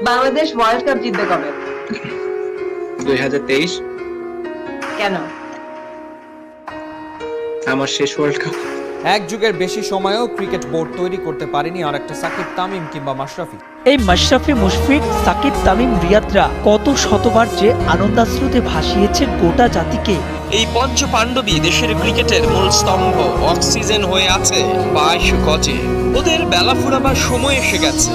Bangladesh world cup জিতবে কবে? 2023। কেন? আমার শেষ ওয়ার্ল্ড কাপ। এক যুগের বেশি সময়েও ক্রিকেট বোর্ড তৈরি করতে পারেনি আর একটা সাকিব তামিম কিংবা মাশরাফি। এই মাশরাফি, মুশফিক, সাকিব, তামিম, রিয়াদরা কত শতবার যে আনন্দাশ্রুতে ভাসিয়েছে গোটা জাতিকে। এই পঞ্চ পাণ্ডবী দেশের ক্রিকেটের মূল স্তম্ভ, অক্সিজেন হয়ে আছে 22 গজে। ওদের বেলা ফুরাবার সময় এসে গেছে।